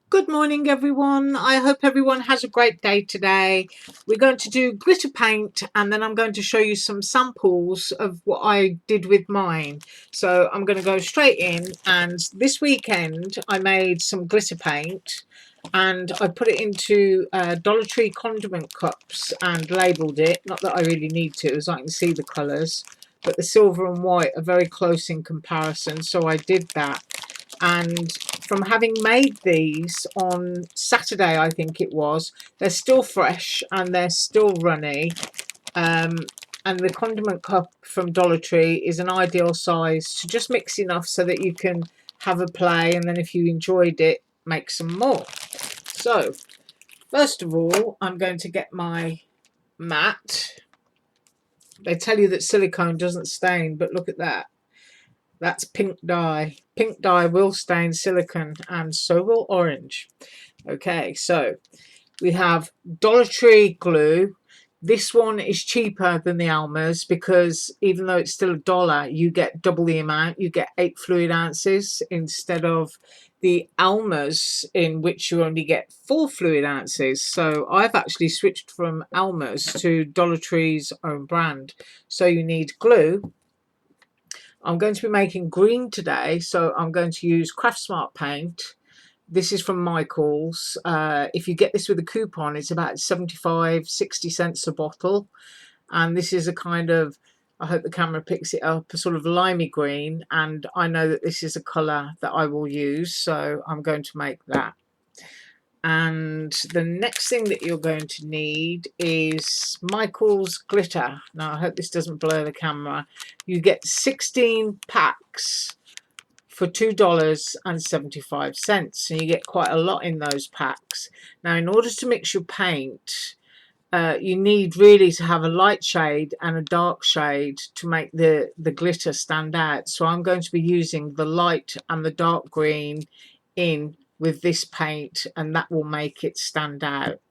Good morning, everyone. I hope everyone has a great day today. We're going to do glitter paint, and then I'm going to show you some samples of what I did with mine. So I'm going to go straight in, and this weekend I made some glitter paint and I put it into Dollar Tree condiment cups and labelled it. Not that I really need to, as I can see the colours, but the silver and white are very close in comparison, so I did that. And from having made these on Saturday, I think it was, they're still fresh and they're still runny. And the condiment cup from Dollar Tree is an ideal size to just mix enough so that you can have a play, and then if you enjoyed it, make some more. So first of all, I'm going to get my mat. They tell you that silicone doesn't stain, but look at that. That's pink dye. Pink dye will stain silicone, and so will orange. Okay, so we have Dollar Tree glue. This one is cheaper than the Alma's because even though it's still $1, you get double the amount. You get 8 fluid ounces instead of the Alma's, in which you only get 4 fluid ounces. So I've actually switched from Alma's to Dollar Tree's own brand. So you need glue. I'm going to be making green today, so I'm going to use Craftsmart paint. This is from Michael's. If you get this with a coupon, it's about 75-60 cents a bottle. And this is a kind of, I hope the camera picks it up, a sort of limey green. And I know that this is a colour that I will use, so I'm going to make that. And the next thing that you're going to need is Michael's glitter. Now, I hope this doesn't blur the camera. You get 16 packs for $2.75, and you get quite a lot in those packs. Now, in order to mix your paint, you need really to have a light shade and a dark shade to make the glitter stand out. So I'm going to be using the light and the dark green in with this paint, and that will make it stand out.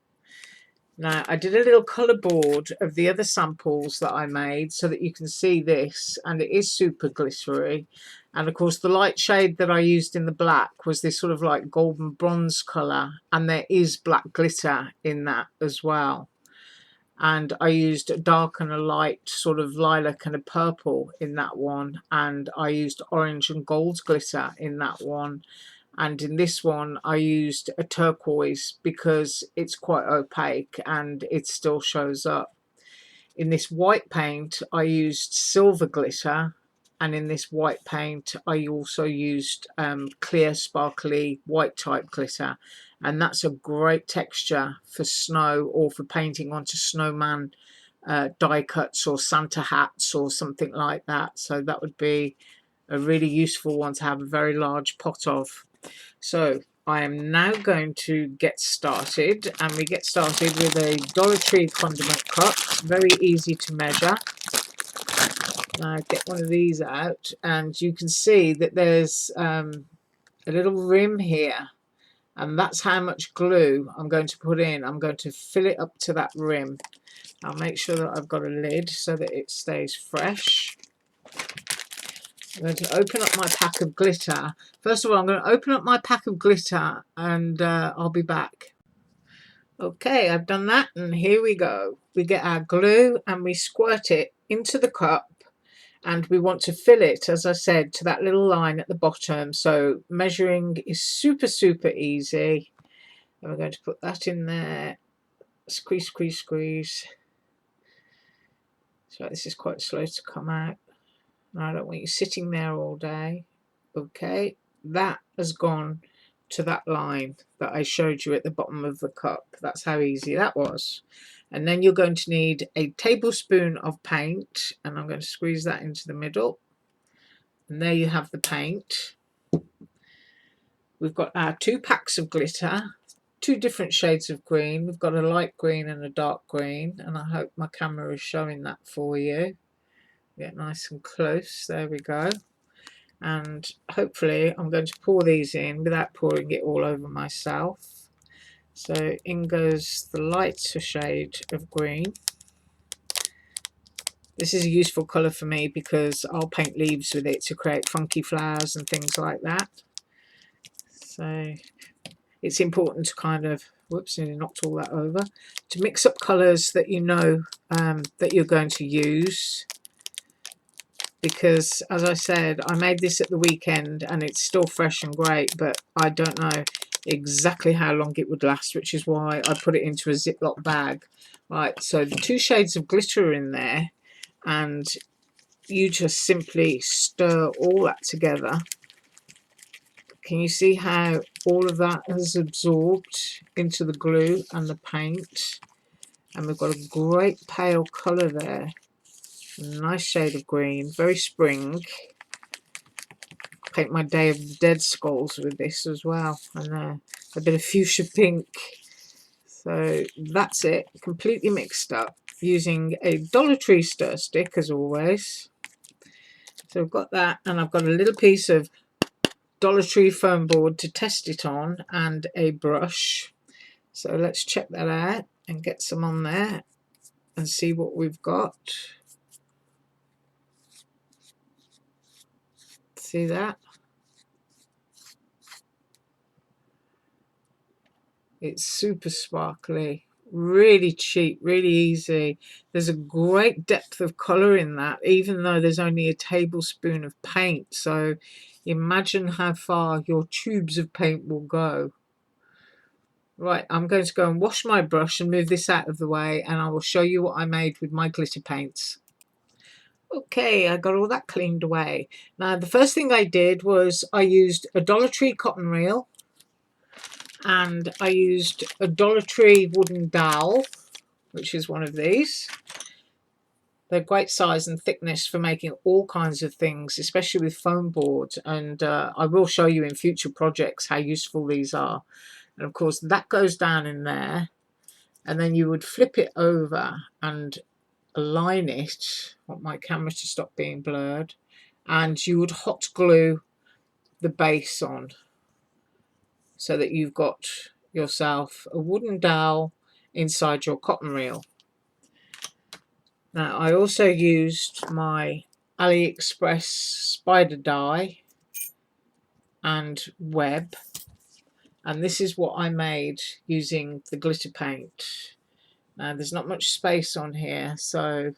Now, I did a little colour board of the other samples that I made so that you can see this, and it is super glittery. And of course, the light shade that I used in the black was this sort of like golden bronze colour, and there is black glitter in that as well. And I used a dark and a light sort of lilac and a purple in that one, and I used orange and gold glitter in that one. And in this one I used a turquoise because it's quite opaque and it still shows up. In this white paint I used silver glitter, and in this white paint I also used clear sparkly white type glitter, and that's a great texture for snow or for painting onto snowman die cuts or Santa hats or something like that. So that would be a really useful one to have a very large pot of. So I am now going to get started, and we get started with a Dollar Tree condiment cup, very easy to measure. Now get one of these out, and you can see that there's a little rim here, and that's how much glue I'm going to put in. I'm going to fill it up to that rim. I'll make sure that I've got a lid so that it stays fresh. I'm going to open up my pack of glitter. First of all, I'm going to open up my pack of glitter, and I'll be back. Okay, I've done that, and here we go. We get our glue and we squirt it into the cup, and we want to fill it, as I said, to that little line at the bottom. So measuring is super easy. And we're going to put that in there. Squeeze, squeeze, squeeze. So this is quite slow to come out. I don't want you sitting there all day. Okay, that has gone to that line that I showed you at the bottom of the cup. That's how easy that was. And then you're going to need a tablespoon of paint, and I'm going to squeeze that into the middle. And there you have the paint. We've got our 2 packs of glitter, 2 different shades of green. We've got a light green and a dark green, and I hope my camera is showing that for you. Get nice and close. There we go. And hopefully I'm going to pour these in without pouring it all over myself. So in goes the lighter shade of green. This is a useful colour for me because I'll paint leaves with it to create funky flowers and things like that. So it's important to kind of, whoops, nearly knocked all that over, to mix up colours that you know that you're going to use. Because, as I said, I made this at the weekend and it's still fresh and great, but I don't know exactly how long it would last, which is why I put it into a Ziploc bag. Right, so the 2 shades of glitter are in there, and you just simply stir all that together. Can you see how all of that has absorbed into the glue and the paint? And we've got a great pale colour there. Nice shade of green, very spring. Paint my Day of the Dead skulls with this as well, and a bit of fuchsia pink. So that's it, completely mixed up using a Dollar Tree stir stick as always. So I've got that, and I've got a little piece of Dollar Tree foam board to test it on, and a brush. So let's check that out and get some on there and see what we've got. See that? It's super sparkly, really cheap, really easy. There's a great depth of colour in that, even though there's only a tablespoon of paint. So imagine how far your tubes of paint will go. Right, I'm going to go and wash my brush and move this out of the way, and I will show you what I made with my glitter paints. Okay, I got all that cleaned away. Now, the first thing I did was I used a Dollar Tree cotton reel, and I used a Dollar Tree wooden dowel, which is one of these. They're great size and thickness for making all kinds of things, especially with foam boards, and I will show you in future projects how useful these are. And of course that goes down in there, and then you would flip it over and align it. I want my camera to stop being blurred, and you would hot glue the base on so that you've got yourself a wooden dowel inside your cotton reel. Now I also used my AliExpress spider die and web, and this is what I made using the glitter paint. Now there's not much space on here, so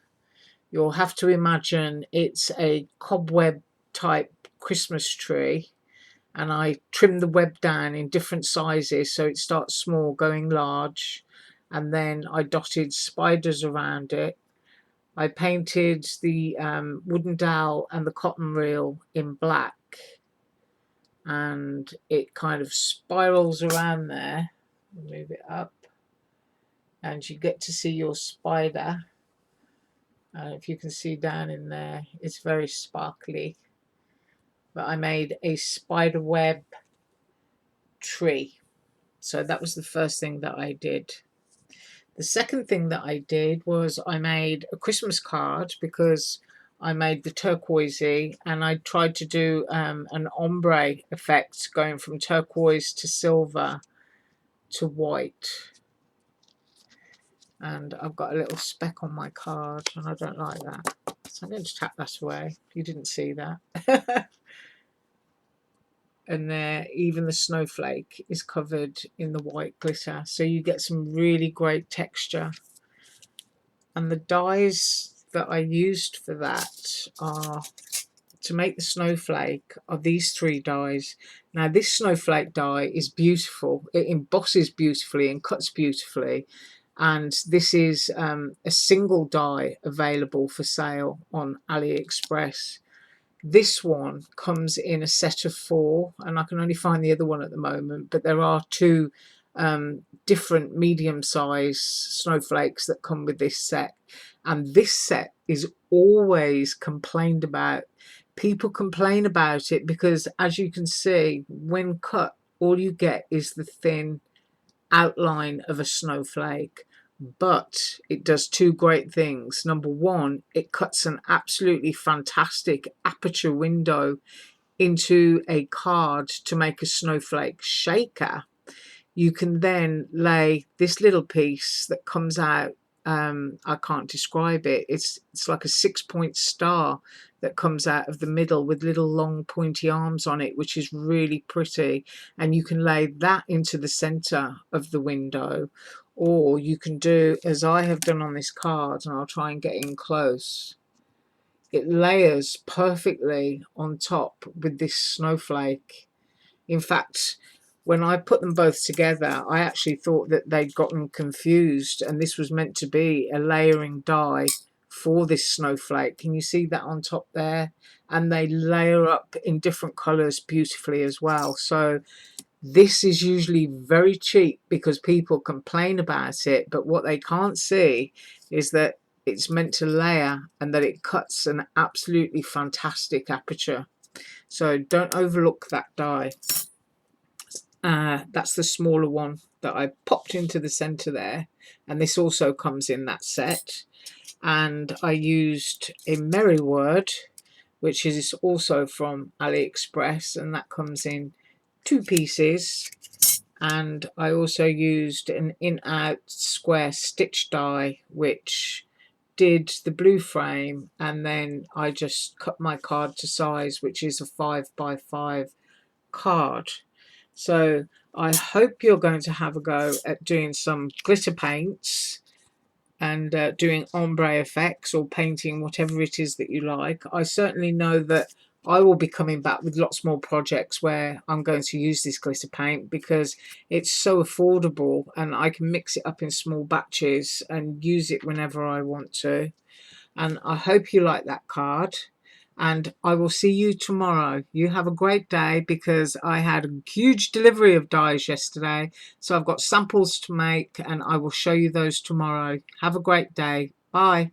you'll have to imagine it's a cobweb type Christmas tree, and I trimmed the web down in different sizes, so it starts small going large, and then I dotted spiders around it. I painted the wooden dowel and the cotton reel in black, and it kind of spirals around there. Move it up, and you get to see your spider. If you can see down in there, it's very sparkly. But I made a spider web tree. So that was the first thing that I did. The second thing that I did was I made a Christmas card, because I made the turquoisey, and I tried to do an ombre effect going from turquoise to silver to white. And I've got a little speck on my card, and I don't like that, so I'm going to tap that away. You didn't see that. And there, even the snowflake is covered in the white glitter, so you get some really great texture. And the dyes that I used for that are, to make the snowflake, are these 3 dyes. Now this snowflake dye is beautiful, it embosses beautifully and cuts beautifully, and this is a single dye available for sale on AliExpress. This one comes in a set of 4, and I can only find the other one at the moment, but there are 2 different medium-sized snowflakes that come with this set, and this set is always complained about. People complain about it because, as you can see, when cut, all you get is the thin outline of a snowflake. But it does 2 great things. Number 1, it cuts an absolutely fantastic aperture window into a card to make a snowflake shaker. You can then lay this little piece that comes out I can't describe it. It's like a 6-point star that comes out of the middle with little long pointy arms on it, which is really pretty. And you can lay that into the center of the window, or you can do as I have done on this card, and I'll try and get in close. It layers perfectly on top with this snowflake. In fact, when I put them both together, I actually thought that they'd gotten confused, and this was meant to be a layering die for this snowflake. Can you see that on top there? And they layer up in different colours beautifully as well. So this is usually very cheap because people complain about it, but what they can't see is that it's meant to layer and that it cuts an absolutely fantastic aperture. So don't overlook that die. That's the smaller one that I popped into the center there, and this also comes in that set. And I used a Merry Word, which is also from AliExpress, and that comes in 2 pieces. And I also used an in-out square stitch die, which did the blue frame, and then I just cut my card to size, which is a 5x5 card. So I hope you're going to have a go at doing some glitter paints and doing ombre effects or painting whatever it is that you like. I certainly know that I will be coming back with lots more projects where I'm going to use this glitter paint because it's so affordable and I can mix it up in small batches and use it whenever I want to. And I hope you like that card. And I will see you tomorrow. You have a great day, because I had a huge delivery of dies yesterday. So I've got samples to make and I will show you those tomorrow. Have a great day. Bye.